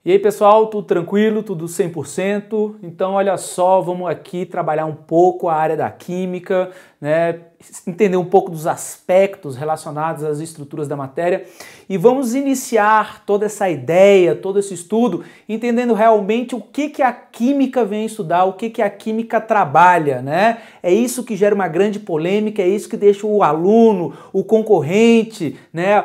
E aí, pessoal, tudo tranquilo, tudo 100%? Então, olha só, vamos aqui trabalhar um pouco a área da química, né? Entender um pouco dos aspectos relacionados às estruturas da matéria e vamos iniciar toda essa ideia, todo esse estudo, entendendo realmente o que a química vem estudar, o que a química trabalha, né? É isso que gera uma grande polêmica, é isso que deixa o aluno, o concorrente, né?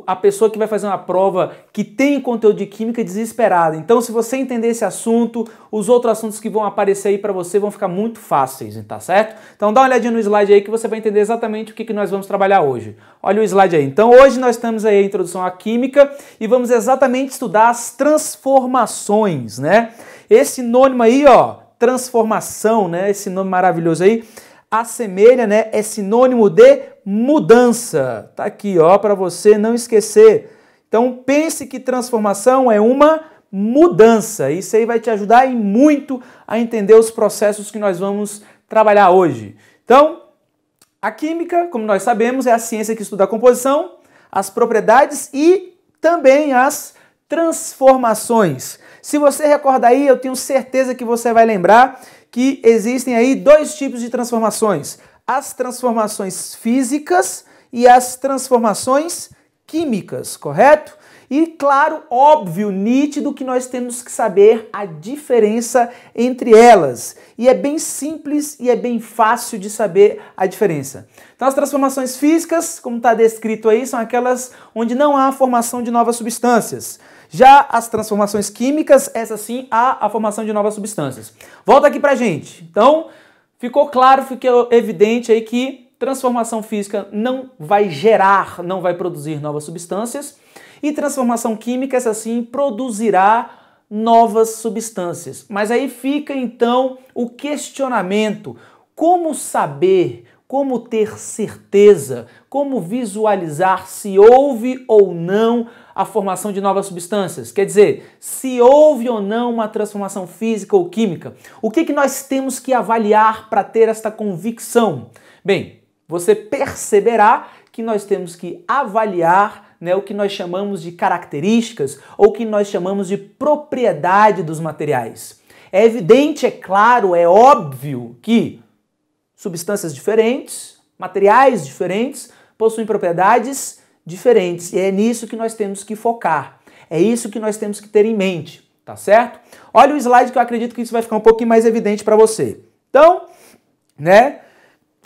A pessoa que vai fazer uma prova que tem conteúdo de química desesperada. Então, se você entender esse assunto, os outros assuntos que vão aparecer aí para você vão ficar muito fáceis, tá certo? Então, dá uma olhadinha no slide aí que você vai entender exatamente o que nós vamos trabalhar hoje. Olha o slide aí. Então, hoje nós temos aí a introdução à química e vamos exatamente estudar as transformações, né? Esse sinônimo aí, ó, transformação, né? Esse nome maravilhoso aí, assemelha, né? É sinônimo de mudança. Tá aqui, ó, para você não esquecer. Então, pense que transformação é uma mudança. Isso aí vai te ajudar e muito a entender os processos que nós vamos trabalhar hoje. Então, a química, como nós sabemos, é a ciência que estuda a composição, as propriedades e também as transformações. Se você recordar aí, eu tenho certeza que você vai lembrar que existem aí dois tipos de transformações: as transformações físicas e as transformações químicas, correto? E claro, óbvio, nítido que nós temos que saber a diferença entre elas. E é bem simples e é bem fácil de saber a diferença. Então as transformações físicas, como está descrito aí, são aquelas onde não há a formação de novas substâncias. Já as transformações químicas, essas sim, há a formação de novas substâncias. Volta aqui pra gente. Então, ficou claro, ficou evidente aí que transformação física não vai gerar, não vai produzir novas substâncias. E transformação química, essa sim, produzirá novas substâncias. Mas aí fica então o questionamento: como saber, como ter certeza, como visualizar se houve ou não a formação de novas substâncias? Quer dizer, se houve ou não uma transformação física ou química? O que nós temos que avaliar para ter esta convicção? Bem, você perceberá que nós temos que avaliar, né, o que nós chamamos de características ou o que nós chamamos de propriedade dos materiais. É evidente, é claro, é óbvio que substâncias diferentes, materiais diferentes, possuem propriedades diferentes e é nisso que nós temos que focar. É isso que nós temos que ter em mente, tá certo? Olha o slide que eu acredito que isso vai ficar um pouquinho mais evidente para você. Então, né,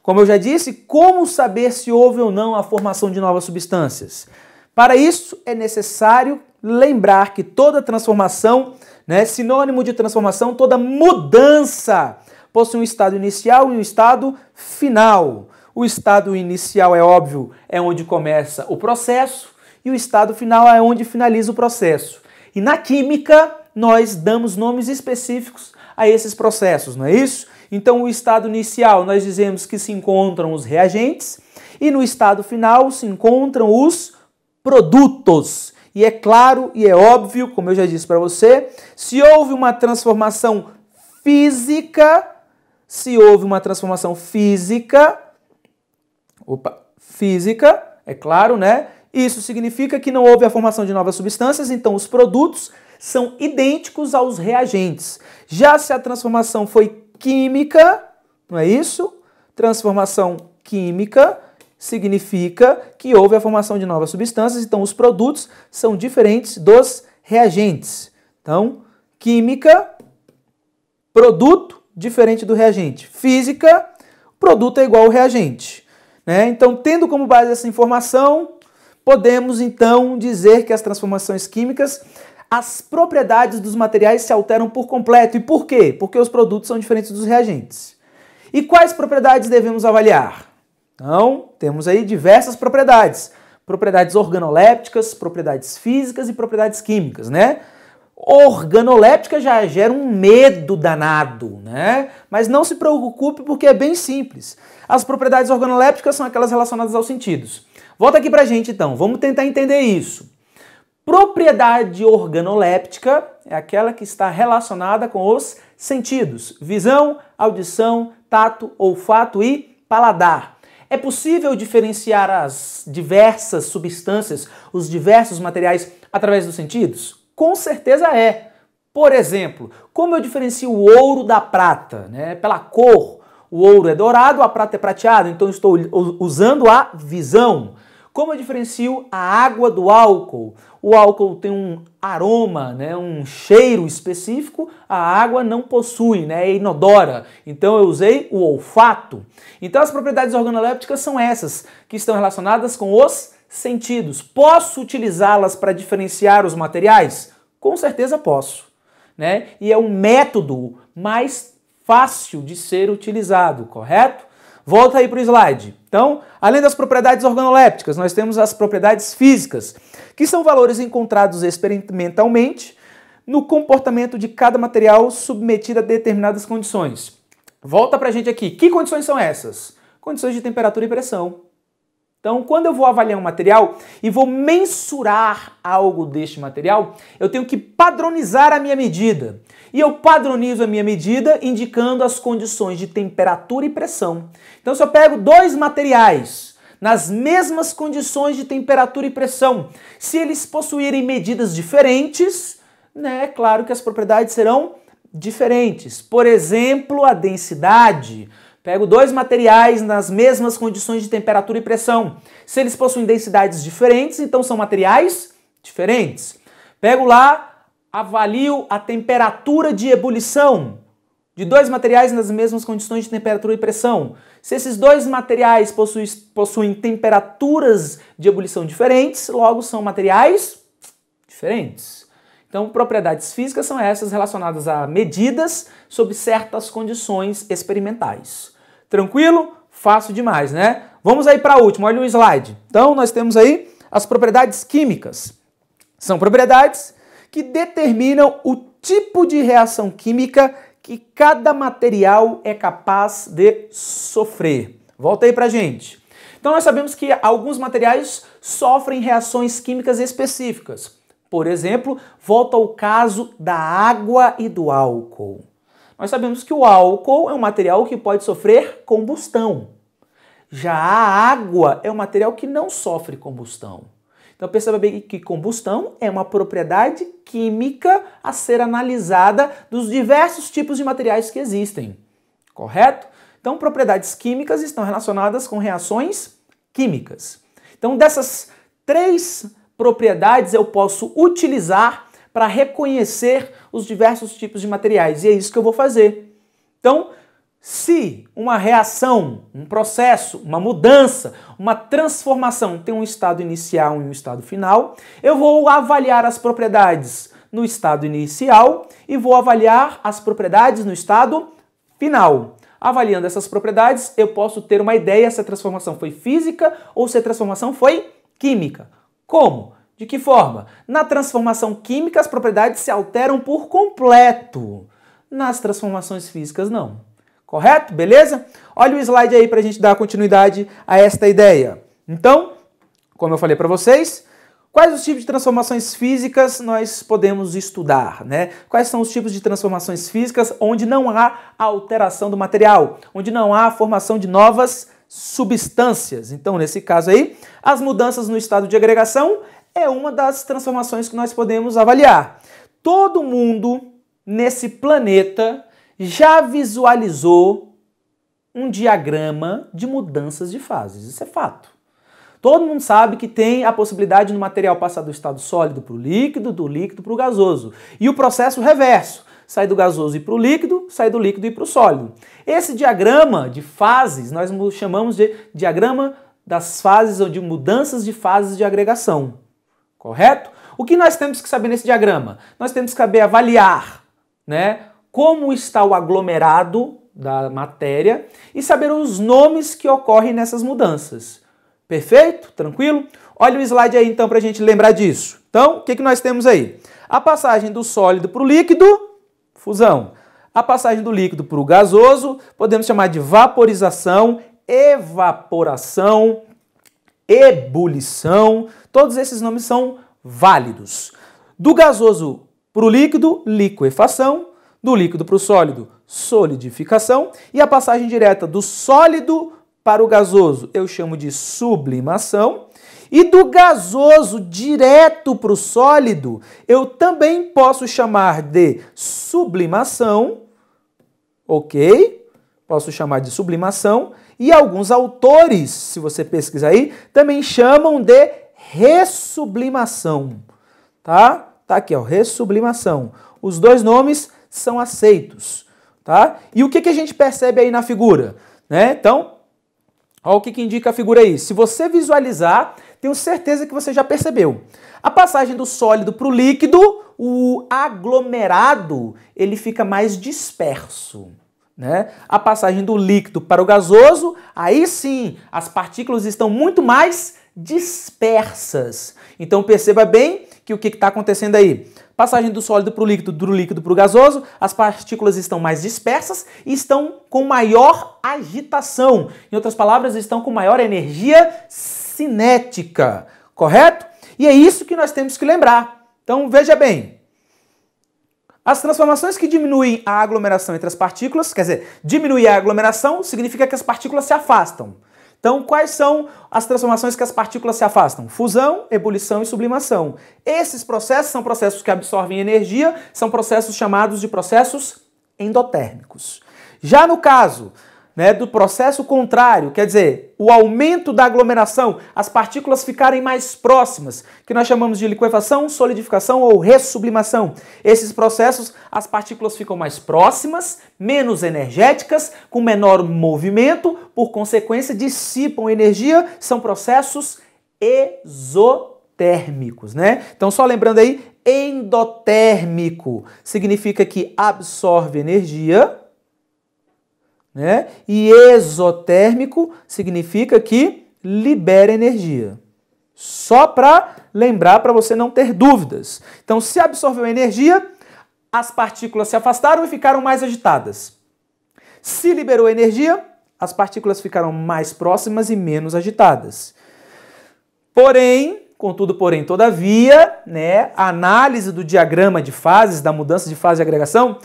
como eu já disse, como saber se houve ou não a formação de novas substâncias? Para isso, é necessário lembrar que toda transformação, né, sinônimo de transformação, toda mudança possui um estado inicial e um estado final. O estado inicial, é óbvio, é onde começa o processo e o estado final é onde finaliza o processo. E na química, nós damos nomes específicos a esses processos, não é isso? Então, o estado inicial, nós dizemos que se encontram os reagentes e no estado final se encontram os produtos. E é claro e é óbvio, como eu já disse para você, se houve uma transformação física, é claro, né? Isso significa que não houve a formação de novas substâncias, então os produtos são idênticos aos reagentes. Já se a transformação foi química, não é isso? Transformação química significa que houve a formação de novas substâncias, então os produtos são diferentes dos reagentes. Então, química, produto diferente do reagente. Física, produto é igual ao reagente, né? Então, tendo como base essa informação, podemos então dizer que as transformações químicas, as propriedades dos materiais se alteram por completo. E por quê? Porque os produtos são diferentes dos reagentes. E quais propriedades devemos avaliar? Então, temos aí diversas propriedades. Propriedades organolépticas, propriedades físicas e propriedades químicas, né? Organoléptica já gera um medo danado, né? Mas não se preocupe porque é bem simples. As propriedades organolépticas são aquelas relacionadas aos sentidos. Volta aqui pra gente então, vamos tentar entender isso. Propriedade organoléptica é aquela que está relacionada com os sentidos: visão, audição, tato, olfato e paladar. É possível diferenciar as diversas substâncias, os diversos materiais, através dos sentidos? Com certeza é. Por exemplo, como eu diferencio o ouro da prata, né? Pela cor. O ouro é dourado, a prata é prateado, então eu estou usando a visão. Como eu diferencio a água do álcool? O álcool tem um aroma, né, um cheiro específico, a água não possui, né, é inodora. Então eu usei o olfato. Então as propriedades organolépticas são essas, que estão relacionadas com os sentidos. Posso utilizá-las para diferenciar os materiais? Com certeza posso, né? E é um método mais fácil de ser utilizado, correto? Volta aí para o slide. Então, além das propriedades organolépticas, nós temos as propriedades físicas, que são valores encontrados experimentalmente no comportamento de cada material submetido a determinadas condições. Volta para a gente aqui. Que condições são essas? Condições de temperatura e pressão. Então, quando eu vou avaliar um material e vou mensurar algo deste material, eu tenho que padronizar a minha medida. E eu padronizo a minha medida indicando as condições de temperatura e pressão. Então, se eu pego dois materiais nas mesmas condições de temperatura e pressão, se eles possuírem medidas diferentes, né, é claro que as propriedades serão diferentes. Por exemplo, a densidade. Pego dois materiais nas mesmas condições de temperatura e pressão. Se eles possuem densidades diferentes, então são materiais diferentes. Pego lá, avalio a temperatura de ebulição de dois materiais nas mesmas condições de temperatura e pressão. Se esses dois materiais possuem temperaturas de ebulição diferentes, logo são materiais diferentes. Então, propriedades físicas são essas relacionadas a medidas sob certas condições experimentais. Tranquilo? Fácil demais, né? Vamos aí para a última, olha o slide. Então, nós temos aí as propriedades químicas. São propriedades que determinam o tipo de reação química que cada material é capaz de sofrer. Volta aí pra gente. Então, nós sabemos que alguns materiais sofrem reações químicas específicas. Por exemplo, volta ao caso da água e do álcool. Nós sabemos que o álcool é um material que pode sofrer combustão. Já a água é um material que não sofre combustão. Então perceba bem que combustão é uma propriedade química a ser analisada dos diversos tipos de materiais que existem. Correto? Então propriedades químicas estão relacionadas com reações químicas. Então dessas três propriedades eu posso utilizar para reconhecer os diversos tipos de materiais. E é isso que eu vou fazer. Então, se uma reação, um processo, uma mudança, uma transformação tem um estado inicial e um estado final, eu vou avaliar as propriedades no estado inicial e vou avaliar as propriedades no estado final. Avaliando essas propriedades, eu posso ter uma ideia se a transformação foi física ou se a transformação foi química. Como? De que forma? Na transformação química, as propriedades se alteram por completo. Nas transformações físicas, não. Correto? Beleza? Olha o slide aí para a gente dar continuidade a esta ideia. Então, como eu falei para vocês, quais os tipos de transformações físicas nós podemos estudar, né? Quais são os tipos de transformações físicas onde não há alteração do material, onde não há formação de novas substâncias. Então, nesse caso aí, as mudanças no estado de agregação é uma das transformações que nós podemos avaliar. Todo mundo nesse planeta já visualizou um diagrama de mudanças de fases. Isso é fato. Todo mundo sabe que tem a possibilidade do material passar do estado sólido para o líquido, do líquido para o gasoso. E o processo reverso. Sai do gasoso e para o líquido, sai do líquido e para o sólido. Esse diagrama de fases nós chamamos de diagrama das fases ou de mudanças de fases de agregação. Correto? O que nós temos que saber nesse diagrama? Nós temos que saber avaliar, né, como está o aglomerado da matéria e saber os nomes que ocorrem nessas mudanças. Perfeito? Tranquilo? Olha o slide aí então para a gente lembrar disso. Então, o que nós temos aí? A passagem do sólido para o líquido, fusão. A passagem do líquido para o gasoso, podemos chamar de vaporização, evaporação, ebulição. Todos esses nomes são válidos. Do gasoso para o líquido, liquefação. Do líquido para o sólido, solidificação. E a passagem direta do sólido para o gasoso eu chamo de sublimação. E do gasoso direto para o sólido, eu também posso chamar de sublimação, ok? Posso chamar de sublimação. E alguns autores, se você pesquisar aí, também chamam de ressublimação, tá? Tá aqui, ó, ressublimação. Os dois nomes são aceitos, tá? E o que a gente percebe aí na figura, né? Então, olha o que indica a figura aí. Se você visualizar, tenho certeza que você já percebeu. A passagem do sólido para o líquido, o aglomerado, ele fica mais disperso, né? A passagem do líquido para o gasoso, aí sim, as partículas estão muito mais dispersas. Então perceba bem que o que está acontecendo aí? Passagem do sólido para o líquido, do líquido para o gasoso, as partículas estão mais dispersas e estão com maior agitação. Em outras palavras, estão com maior energia cinética, correto? E é isso que nós temos que lembrar. Então veja bem, as transformações que diminuem a aglomeração entre as partículas, quer dizer, diminuir a aglomeração significa que as partículas se afastam. Então, quais são as transformações que as partículas se afastam? Fusão, ebulição e sublimação. Esses processos são processos que absorvem energia, são processos chamados de processos endotérmicos. Já no caso, né, do processo contrário, quer dizer, o aumento da aglomeração, as partículas ficarem mais próximas, que nós chamamos de liquefação, solidificação ou ressublimação. Esses processos, as partículas ficam mais próximas, menos energéticas, com menor movimento, por consequência dissipam energia, são processos exotérmicos, né? Então só lembrando aí, endotérmico significa que absorve energia, né? E exotérmico significa que libera energia. Só para lembrar, para você não ter dúvidas. Então, se absorveu energia, as partículas se afastaram e ficaram mais agitadas. Se liberou energia, as partículas ficaram mais próximas e menos agitadas. Porém, contudo, porém, todavia, né, a análise do diagrama de fases, da mudança de fase de agregação,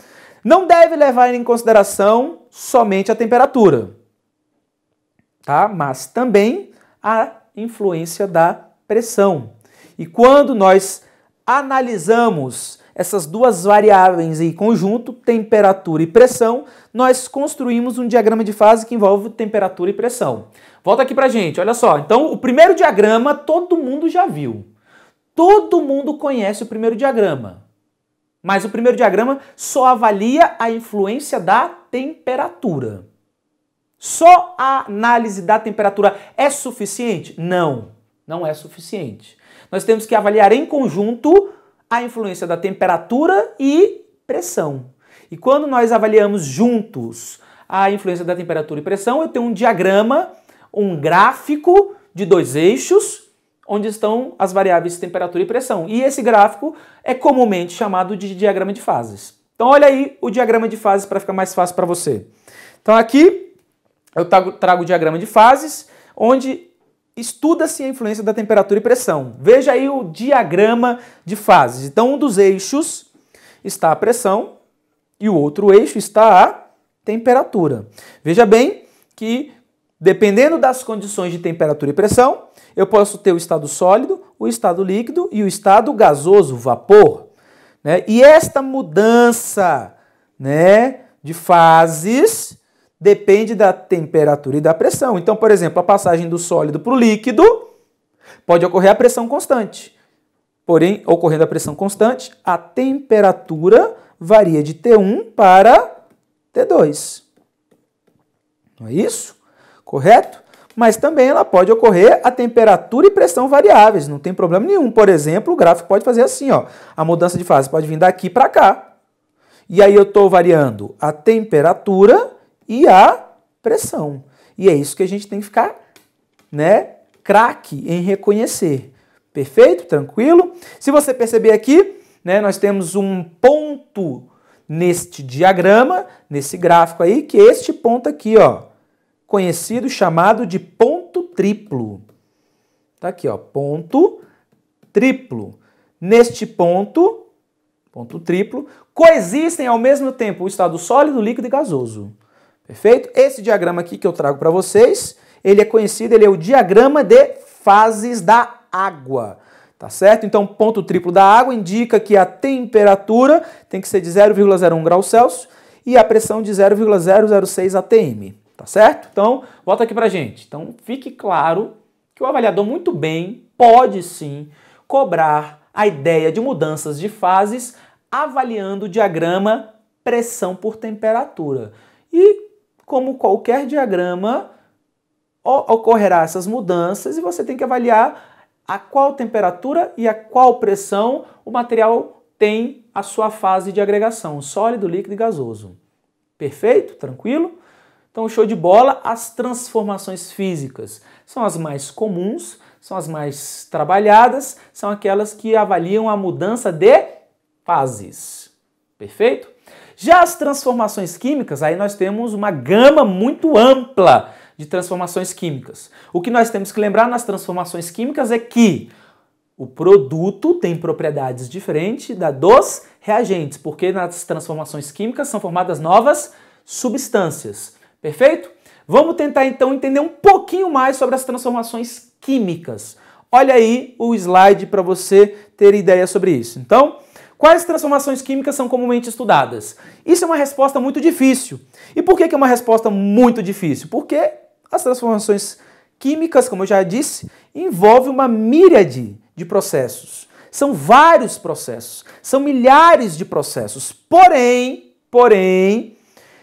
não deve levar em consideração somente a temperatura, tá? Mas também a influência da pressão. E quando nós analisamos essas duas variáveis em conjunto, temperatura e pressão, nós construímos um diagrama de fase que envolve temperatura e pressão. Volta aqui pra gente, olha só. Então, o primeiro diagrama todo mundo já viu. Todo mundo conhece o primeiro diagrama. Mas o primeiro diagrama só avalia a influência da temperatura. Só a análise da temperatura é suficiente? Não, não é suficiente. Nós temos que avaliar em conjunto a influência da temperatura e pressão. E quando nós avaliamos juntos a influência da temperatura e pressão, eu tenho um diagrama, um gráfico de dois eixos, onde estão as variáveis temperatura e pressão. E esse gráfico é comumente chamado de diagrama de fases. Então olha aí o diagrama de fases para ficar mais fácil para você. Então aqui eu trago o diagrama de fases, onde estuda-se a influência da temperatura e pressão. Veja aí o diagrama de fases. Então um dos eixos está a pressão e o outro eixo está a temperatura. Veja bem que, dependendo das condições de temperatura e pressão, eu posso ter o estado sólido, o estado líquido e o estado gasoso, vapor, né? E esta mudança, né, de fases depende da temperatura e da pressão. Então, por exemplo, a passagem do sólido para o líquido pode ocorrer a pressão constante. Porém, ocorrendo a pressão constante, a temperatura varia de T1 para T2. Não é isso? Correto? Mas também ela pode ocorrer a temperatura e pressão variáveis, não tem problema nenhum. Por exemplo, o gráfico pode fazer assim, ó, a mudança de fase pode vir daqui para cá. E aí eu estou variando a temperatura e a pressão. E é isso que a gente tem que ficar, né, craque em reconhecer. Perfeito? Tranquilo? Se você perceber aqui, né, nós temos um ponto neste diagrama, nesse gráfico aí, que é este ponto aqui, ó, conhecido, chamado de ponto triplo. Tá aqui, ó, ponto triplo. Neste ponto triplo, coexistem ao mesmo tempo o estado sólido, líquido e gasoso. Perfeito? Esse diagrama aqui que eu trago para vocês, ele é conhecido, ele é o diagrama de fases da água, tá certo? Então, ponto triplo da água indica que a temperatura tem que ser de 0,01 graus Celsius e a pressão de 0,006 atm, tá certo? Então, volta aqui pra gente. Então, fique claro que o avaliador muito bem pode sim cobrar a ideia de mudanças de fases avaliando o diagrama pressão por temperatura. E, como qualquer diagrama, ocorrerá essas mudanças e você tem que avaliar a qual temperatura e a qual pressão o material tem a sua fase de agregação, sólido, líquido e gasoso. Perfeito? Tranquilo? Então, show de bola. As transformações físicas são as mais comuns, são as mais trabalhadas, são aquelas que avaliam a mudança de fases. Perfeito? Já as transformações químicas, aí nós temos uma gama muito ampla de transformações químicas. O que nós temos que lembrar nas transformações químicas é que o produto tem propriedades diferentes da dos reagentes, porque nas transformações químicas são formadas novas substâncias. Perfeito? Vamos tentar então entender um pouquinho mais sobre as transformações químicas. Olha aí o slide para você ter ideia sobre isso. Então, quais transformações químicas são comumente estudadas? Isso é uma resposta muito difícil. E por que é uma resposta muito difícil? Porque as transformações químicas, como eu já disse, envolvem uma míriade de processos. São vários processos, são milhares de processos. Porém,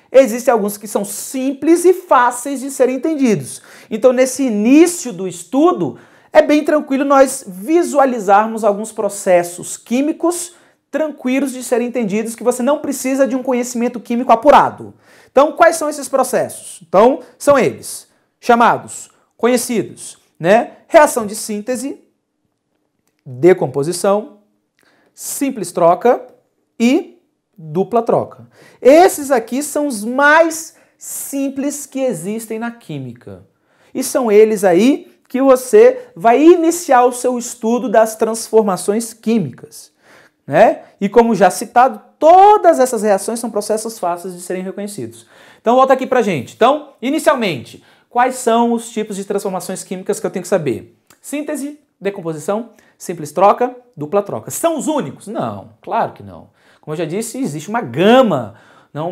existem alguns que são simples e fáceis de serem entendidos. Então, nesse início do estudo, é bem tranquilo nós visualizarmos alguns processos químicos tranquilos de serem entendidos, que você não precisa de um conhecimento químico apurado. Então, quais são esses processos? Então, são eles, chamados, conhecidos, né? Reação de síntese, decomposição, simples troca e dupla troca. Esses aqui são os mais simples que existem na química. E são eles aí que você vai iniciar o seu estudo das transformações químicas, né? E como já citado, todas essas reações são processos fáceis de serem reconhecidos. Então volta aqui pra gente. Então, inicialmente, quais são os tipos de transformações químicas que eu tenho que saber? Síntese, decomposição, simples troca, dupla troca. São os únicos? Não, claro que não. Como eu já disse, existe uma gama, não,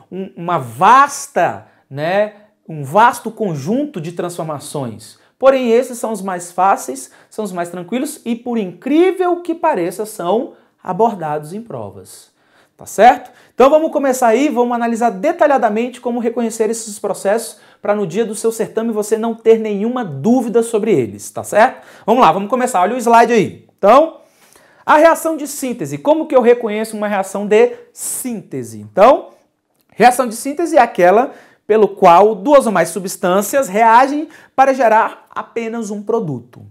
uma vasta, né, um vasto conjunto de transformações. Porém, esses são os mais fáceis, são os mais tranquilos e, por incrível que pareça, são abordados em provas. Tá certo? Então vamos começar aí, vamos analisar detalhadamente como reconhecer esses processos para no dia do seu certame você não ter nenhuma dúvida sobre eles, tá certo? Vamos lá, vamos começar. Olha o slide aí. Então, a reação de síntese. Como que eu reconheço uma reação de síntese? Então, reação de síntese é aquela pelo qual duas ou mais substâncias reagem para gerar apenas um produto.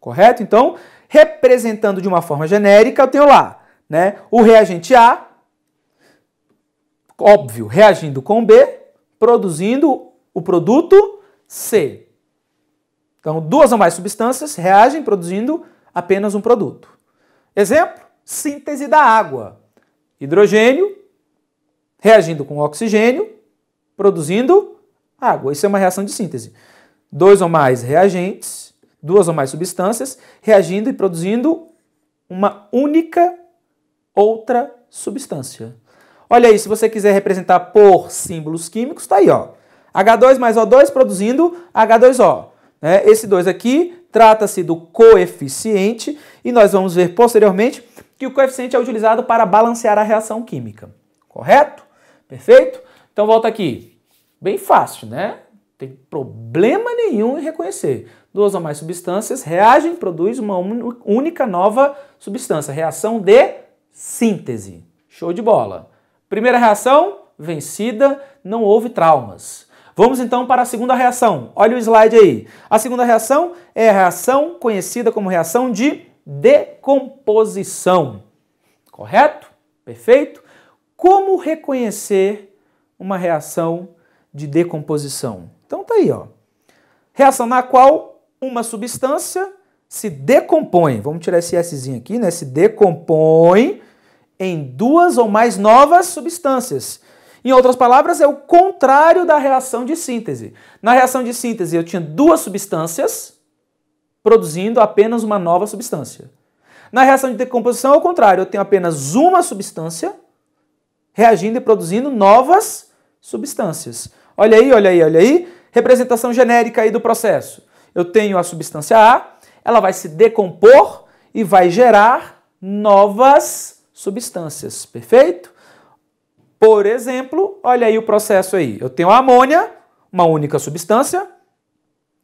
Correto? Então, representando de uma forma genérica, eu tenho lá, né, o reagente A, óbvio, reagindo com B, produzindo o produto C. Então, duas ou mais substâncias reagem produzindo apenas um produto. Exemplo, síntese da água. Hidrogênio reagindo com oxigênio, produzindo água. Isso é uma reação de síntese. Dois ou mais reagentes, duas ou mais substâncias, reagindo e produzindo uma única outra substância. Olha aí, se você quiser representar por símbolos químicos, está aí, ó. H2 mais O2 produzindo H2O. Né? Esse 2 aqui trata-se do coeficiente e nós vamos ver posteriormente que o coeficiente é utilizado para balancear a reação química. Correto? Perfeito? Então volta aqui. Bem fácil, né? Não tem problema nenhum em reconhecer. Duas ou mais substâncias reagem, produz uma única nova substância. Reação de síntese. Show de bola. Primeira reação, vencida, não houve traumas. Vamos então para a segunda reação. Olha o slide aí. A segunda reação é a reação conhecida como reação de decomposição. Correto? Perfeito? Como reconhecer uma reação de decomposição? Então tá aí, ó. Reação na qual uma substância se decompõe. Vamos tirar esse Szinho aqui, né? Se decompõe em duas ou mais novas substâncias. Em outras palavras, é o contrário da reação de síntese. Na reação de síntese, eu tinha duas substâncias produzindo apenas uma nova substância. Na reação de decomposição, ao contrário, eu tenho apenas uma substância reagindo e produzindo novas substâncias. Olha aí, olha aí, olha aí. Representação genérica aí do processo. Eu tenho a substância A, ela vai se decompor e vai gerar novas substâncias. Perfeito? Por exemplo, olha aí o processo aí. Eu tenho a amônia, uma única substância,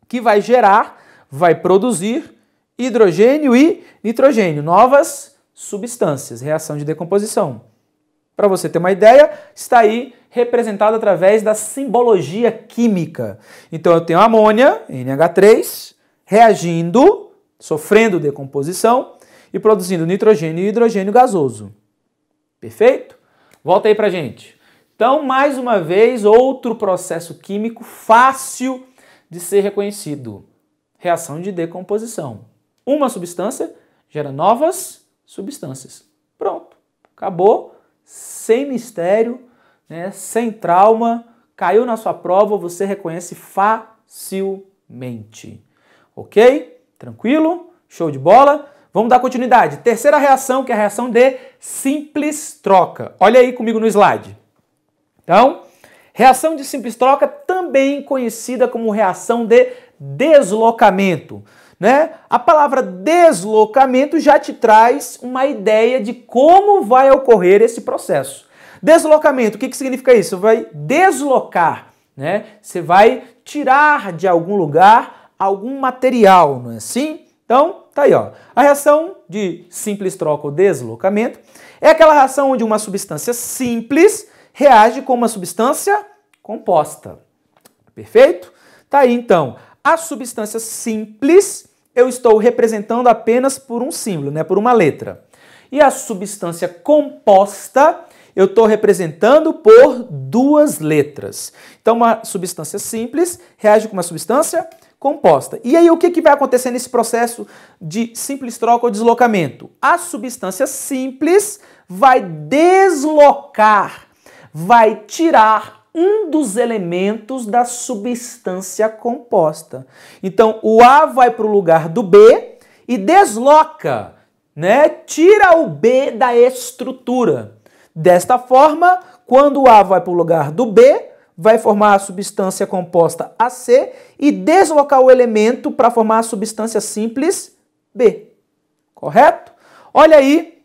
que vai gerar, vai produzir hidrogênio e nitrogênio, novas substâncias, reação de decomposição. Para você ter uma ideia, está aí representado através da simbologia química. Então eu tenho a amônia, NH3, reagindo, sofrendo decomposição e produzindo nitrogênio e hidrogênio gasoso. Perfeito? Volta aí pra gente. Então, mais uma vez, outro processo químico fácil de ser reconhecido. Reação de decomposição. Uma substância gera novas substâncias. Pronto. Acabou. Sem mistério, né? Sem trauma. Caiu na sua prova, você reconhece facilmente. Ok? Tranquilo? Show de bola? Vamos dar continuidade. Terceira reação, que é a reação de simples troca. Olha aí comigo no slide. Então, reação de simples troca, também conhecida como reação de deslocamento, né? A palavra deslocamento já te traz uma ideia de como vai ocorrer esse processo. Deslocamento, o que significa isso? Você vai deslocar, né? Você vai tirar de algum lugar algum material, não é assim? Então, tá aí, ó. A reação de simples troca ou deslocamento é aquela reação onde uma substância simples reage com uma substância composta. Perfeito? Tá aí, então. A substância simples eu estou representando apenas por um símbolo, né? Por uma letra. E a substância composta eu estou representando por duas letras. Então, uma substância simples reage com uma substância composta. E aí, o que vai acontecer nesse processo de simples troca ou deslocamento? A substância simples vai deslocar, vai tirar um dos elementos da substância composta. Então, o A vai para o lugar do B e desloca, né? Tira o B da estrutura. Desta forma, quando o A vai para o lugar do B, vai formar a substância composta AC e deslocar o elemento para formar a substância simples B. Correto? Olha aí,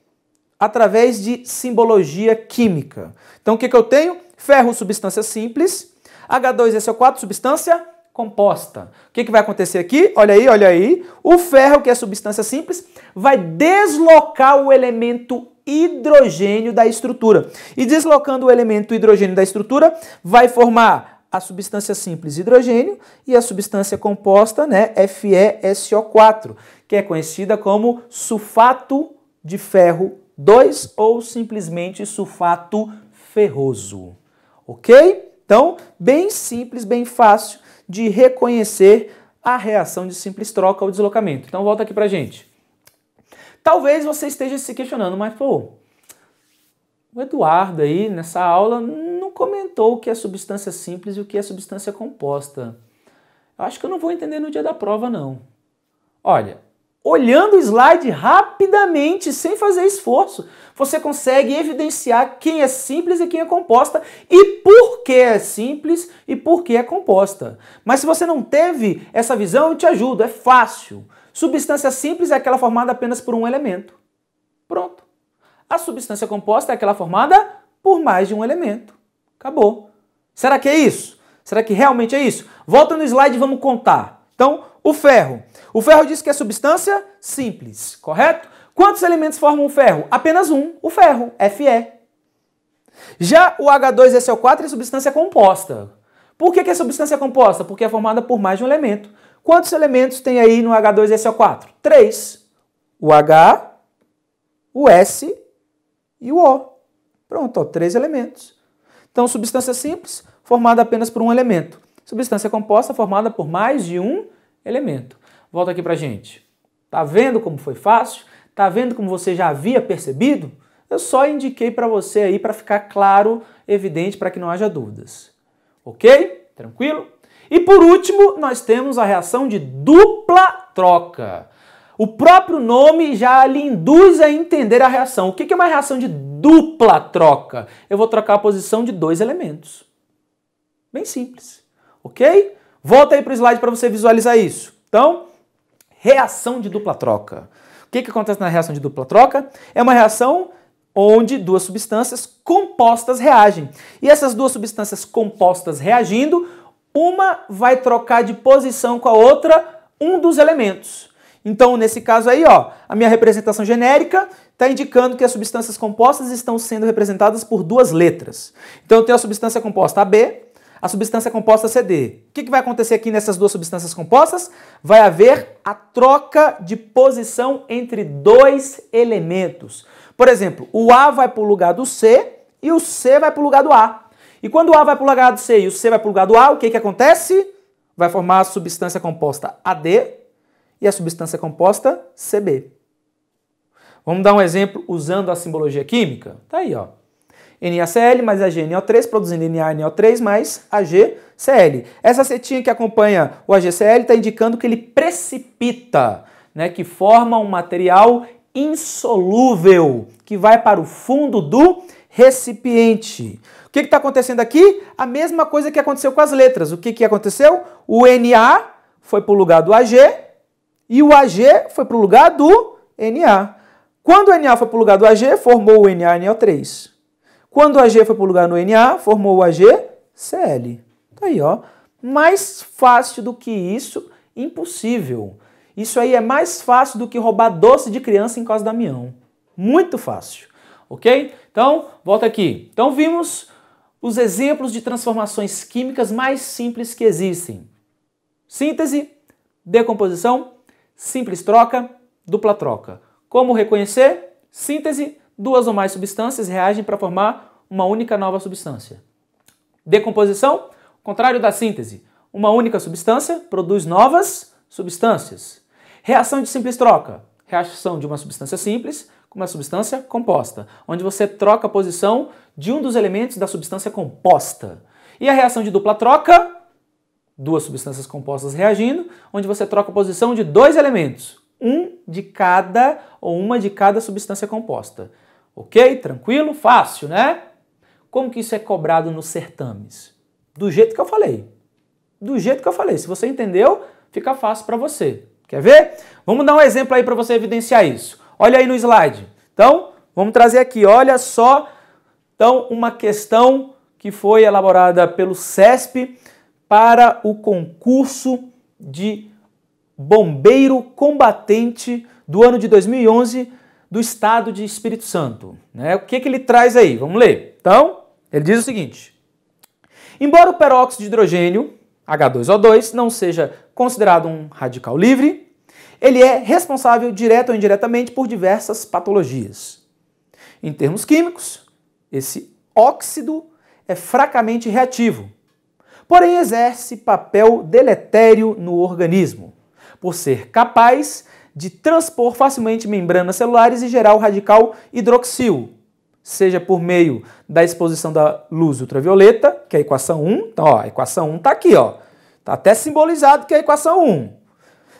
através de simbologia química. Então, o que eu tenho? Ferro, substância simples. H2SO4, substância composta. O que vai acontecer aqui? Olha aí, olha aí. O ferro, que é substância simples, vai deslocar o elemento hidrogênio da estrutura. E deslocando o elemento hidrogênio da estrutura, vai formar a substância simples hidrogênio e a substância composta, né, FeSO4, que é conhecida como sulfato de ferro 2 ou simplesmente sulfato ferroso. Ok? Então, bem simples, bem fácil de reconhecer a reação de simples troca ou deslocamento. Então, volta aqui pra gente. Talvez você esteja se questionando, mas, pô, o Eduardo aí, nessa aula, não comentou o que é substância simples e o que é substância composta. Eu acho que eu não vou entender no dia da prova, não. Olha, olhando o slide rapidamente, sem fazer esforço, você consegue evidenciar quem é simples e quem é composta e por que é simples e por que é composta. Mas se você não teve essa visão, eu te ajudo, é fácil. Substância simples é aquela formada apenas por um elemento. Pronto. A substância composta é aquela formada por mais de um elemento. Acabou. Será que é isso? Será que realmente é isso? Volta no slide e vamos contar. Então, o ferro. O ferro diz que é substância simples, correto? Quantos elementos formam o ferro? Apenas um, o ferro, Fe. Já o H2SO4 é substância composta. Por que é substância composta? Porque é formada por mais de um elemento. Quantos elementos tem aí no H2SO4? 3. O H, o S e o O. Pronto, ó, 3 elementos. Então, substância simples, formada apenas por um elemento. Substância composta, formada por mais de um elemento. Volta aqui pra gente. Tá vendo como foi fácil? Tá vendo como você já havia percebido? Eu só indiquei para você aí para ficar claro, evidente, para que não haja dúvidas. Ok? Tranquilo? E por último, nós temos a reação de dupla troca. O próprio nome já lhe induz a entender a reação. O que é uma reação de dupla troca? Eu vou trocar a posição de dois elementos. Bem simples, ok? Volta aí para o slide para você visualizar isso. Então, reação de dupla troca. O que acontece na reação de dupla troca? É uma reação onde duas substâncias compostas reagem. E essas duas substâncias compostas reagindo, uma vai trocar de posição com a outra um dos elementos. Então, nesse caso aí, ó, a minha representação genérica está indicando que as substâncias compostas estão sendo representadas por duas letras. Então, eu tenho a substância composta AB, a substância composta CD. O que vai acontecer aqui nessas duas substâncias compostas? Vai haver a troca de posição entre dois elementos. Por exemplo, o A vai para o lugar do C e o C vai para o lugar do A. E quando o A vai para o lugar do C e o C vai para o lugar do A, o que acontece? Vai formar a substância composta AD e a substância composta CB. Vamos dar um exemplo usando a simbologia química? Tá aí, ó. NaCl mais AgNO3, produzindo NaNO3 mais AgCl. Essa setinha que acompanha o AgCl está indicando que ele precipita, né, que forma um material insolúvel, que vai para o fundo do recipiente. O que está acontecendo aqui? A mesma coisa que aconteceu com as letras. O que aconteceu? O Na foi para o lugar do Ag e o Ag foi para o lugar do Na. Quando o Na foi para o lugar do Ag, formou o NaNO3. Quando o Ag foi para o lugar do Na, formou o AgCl. Tá aí, ó. Mais fácil do que isso, impossível. Isso aí é mais fácil do que roubar doce de criança em Cosme Damião. Muito fácil, ok? Então, volta aqui. Então, vimos os exemplos de transformações químicas mais simples que existem. Síntese, decomposição, simples troca, dupla troca. Como reconhecer? Síntese, duas ou mais substâncias reagem para formar uma única nova substância. Decomposição, contrário da síntese. Uma única substância produz novas substâncias. Reação de simples troca. Reação de uma substância simples com uma substância composta, onde você troca a posição de um dos elementos da substância composta. E a reação de dupla troca, duas substâncias compostas reagindo, onde você troca a posição de dois elementos, um de cada ou uma de cada substância composta. Ok? Tranquilo? Fácil, né? Como que isso é cobrado nos certames? Do jeito que eu falei. Do jeito que eu falei. Se você entendeu, fica fácil para você. Quer ver? Vamos dar um exemplo aí para você evidenciar isso. Olha aí no slide. Então, vamos trazer aqui, olha só. Então, uma questão que foi elaborada pelo CESP para o concurso de bombeiro combatente do ano de 2011 do estado de Espírito Santo. Né? O que ele traz aí? Vamos ler. Então, ele diz o seguinte. Embora o peróxido de hidrogênio, H2O2, não seja considerado um radical livre, ele é responsável direto ou indiretamente por diversas patologias. Em termos químicos, esse óxido é fracamente reativo, porém exerce papel deletério no organismo, por ser capaz de transpor facilmente membranas celulares e gerar o radical hidroxil, seja por meio da exposição da luz ultravioleta, que é a equação 1, então ó, a equação 1 está aqui, ó, está até simbolizado que é a equação 1,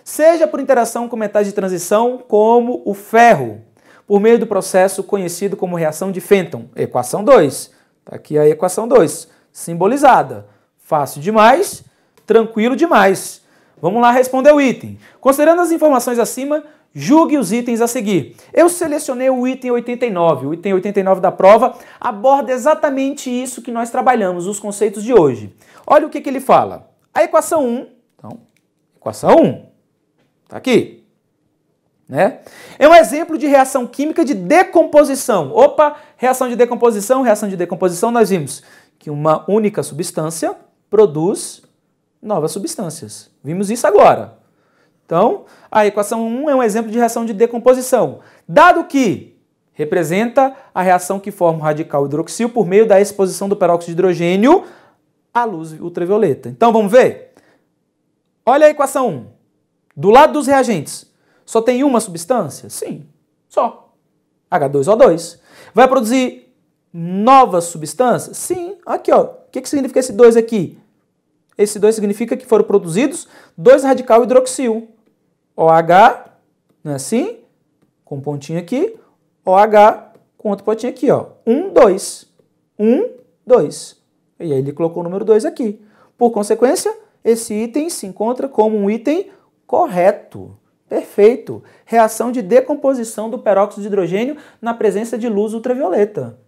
seja por interação com metais de transição como o ferro, por meio do processo conhecido como reação de Fenton, equação 2, está aqui a equação 2, simbolizada, fácil demais, tranquilo demais. Vamos lá responder o item. Considerando as informações acima, julgue os itens a seguir. Eu selecionei o item 89. O item 89 da prova aborda exatamente isso que nós trabalhamos, os conceitos de hoje. Olha o que ele fala. A equação 1, então, equação 1, está aqui, né? É um exemplo de reação química de decomposição. Opa, reação de decomposição, nós vimos que uma única substância produz novas substâncias. Vimos isso agora. Então, a equação 1 é um exemplo de reação de decomposição, dado que representa a reação que forma o radical hidroxil por meio da exposição do peróxido de hidrogênio à luz ultravioleta. Então, vamos ver? Olha a equação 1. Do lado dos reagentes, só tem uma substância? Sim, só. H2O2. Vai produzir novas substâncias? Sim. Aqui, ó. O que significa esse 2 aqui? esse 2 significa que foram produzidos 2 radical hidroxil. OH, não é assim? Com um pontinho aqui, OH com outro pontinho aqui, ó. 1, 2. 1, 2. E aí ele colocou o número 2 aqui. Por consequência, esse item se encontra como um item correto. Perfeito. Reação de decomposição do peróxido de hidrogênio na presença de luz ultravioleta.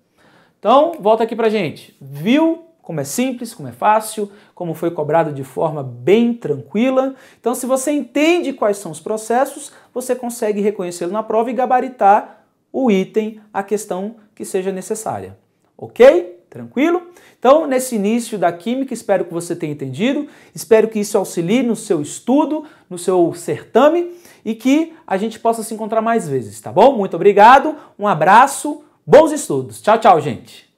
Então, volta aqui pra gente. Viu como é simples, como é fácil, como foi cobrado de forma bem tranquila? Então, se você entende quais são os processos, você consegue reconhecê-lo na prova e gabaritar o item, a questão que seja necessária. Ok? Tranquilo? Então, nesse início da química, espero que você tenha entendido, espero que isso auxilie no seu estudo, no seu certame e que a gente possa se encontrar mais vezes, tá bom? Muito obrigado, um abraço, bons estudos. Tchau, tchau, gente!